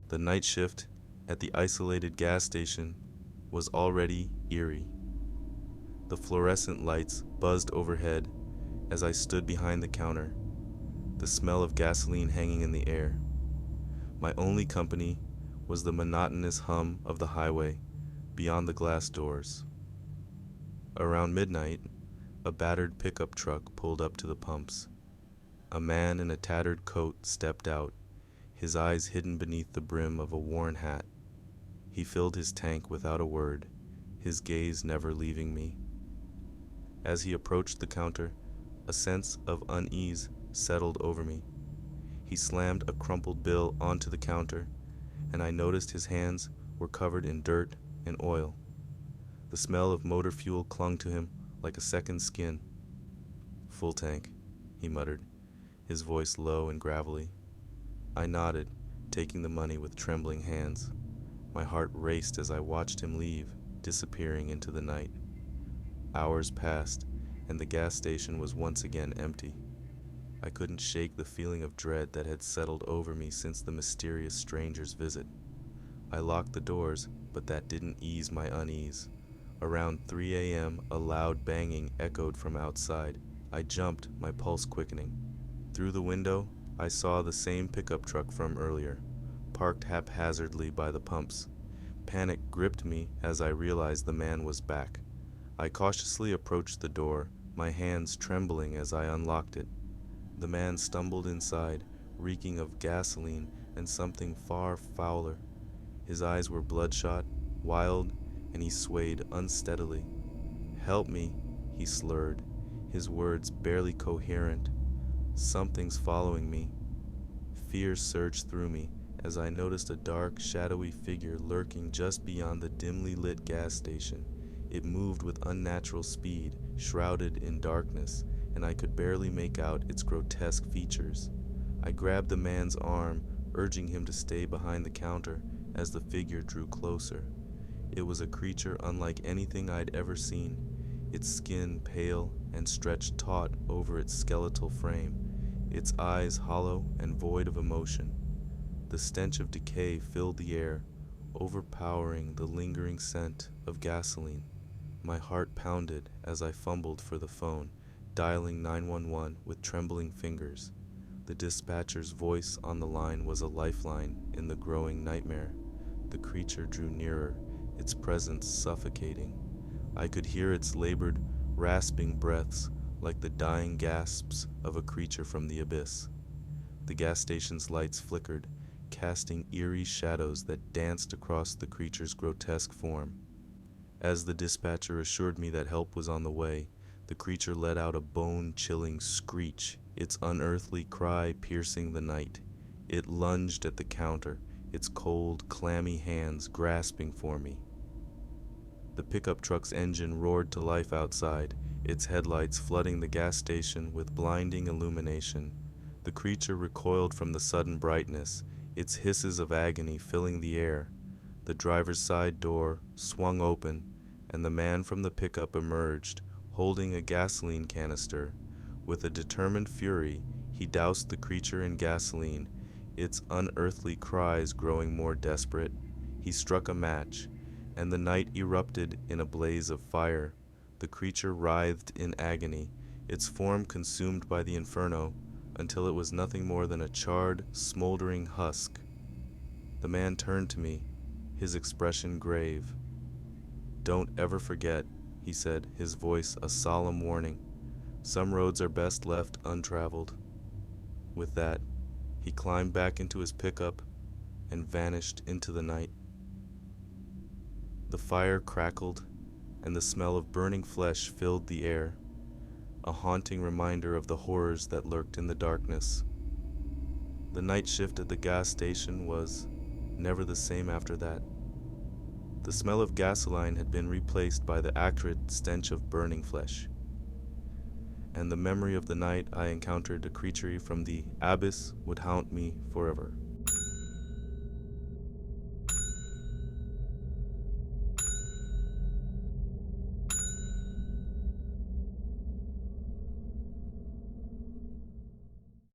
The night shift at the isolated gas station was already eerie. The fluorescent lights buzzed overhead as I stood behind the counter, the smell of gasoline hanging in the air. My only company was the monotonous hum of the highway beyond the glass doors. Around midnight, a battered pickup truck pulled up to the pumps. A man in a tattered coat stepped out, his eyes hidden beneath the brim of a worn hat. He filled his tank without a word, his gaze never leaving me. As he approached the counter, a sense of unease settled over me. He slammed a crumpled bill onto the counter, and I noticed his hands were covered in dirt and oil. The smell of motor fuel clung to him like a second skin. "Full tank," he muttered, his voice low and gravelly. I nodded, taking the money with trembling hands. My heart raced as I watched him leave, disappearing into the night. Hours passed, and the gas station was once again empty. I couldn't shake the feeling of dread that had settled over me since the mysterious stranger's visit. I locked the doors, but that didn't ease my unease. Around 3 a.m., a loud banging echoed from outside. I jumped, my pulse quickening. Through the window, I saw the same pickup truck from earlier, parked haphazardly by the pumps. Panic gripped me as I realized the man was back. I cautiously approached the door, my hands trembling as I unlocked it. The man stumbled inside, reeking of gasoline and something far fouler. His eyes were bloodshot, wild, and he swayed unsteadily. "Help me," he slurred, his words barely coherent. "Something's following me." Fear surged through me as I noticed a dark, shadowy figure lurking just beyond the dimly lit gas station. It moved with unnatural speed, shrouded in darkness, and I could barely make out its grotesque features. I grabbed the man's arm, urging him to stay behind the counter as the figure drew closer. It was a creature unlike anything I'd ever seen, its skin pale and stretched taut over its skeletal frame, its eyes hollow and void of emotion. The stench of decay filled the air, overpowering the lingering scent of gasoline. My heart pounded as I fumbled for the phone, dialing 911 with trembling fingers. The dispatcher's voice on the line was a lifeline in the growing nightmare. The creature drew nearer, its presence suffocating. I could hear its labored, rasping breaths like the dying gasps of a creature from the abyss. The gas station's lights flickered, casting eerie shadows that danced across the creature's grotesque form. As the dispatcher assured me that help was on the way, the creature let out a bone-chilling screech, its unearthly cry piercing the night. It lunged at the counter, its cold, clammy hands grasping for me. The pickup truck's engine roared to life outside, its headlights flooding the gas station with blinding illumination. The creature recoiled from the sudden brightness, its hisses of agony filling the air. The driver's side door swung open, and the man from the pickup emerged, holding a gasoline canister. With a determined fury, he doused the creature in gasoline, its unearthly cries growing more desperate. He struck a match, and the night erupted in a blaze of fire. The creature writhed in agony, its form consumed by the inferno, until it was nothing more than a charred, smoldering husk. The man turned to me, his expression grave. "Don't ever forget," he said, his voice a solemn warning. "Some roads are best left untraveled." With that, he climbed back into his pickup and vanished into the night. The fire crackled, and the smell of burning flesh filled the air, a haunting reminder of the horrors that lurked in the darkness. The night shift at the gas station was never the same after that. The smell of gasoline had been replaced by the acrid stench of burning flesh. And the memory of the night I encountered a creature from the abyss would haunt me forever.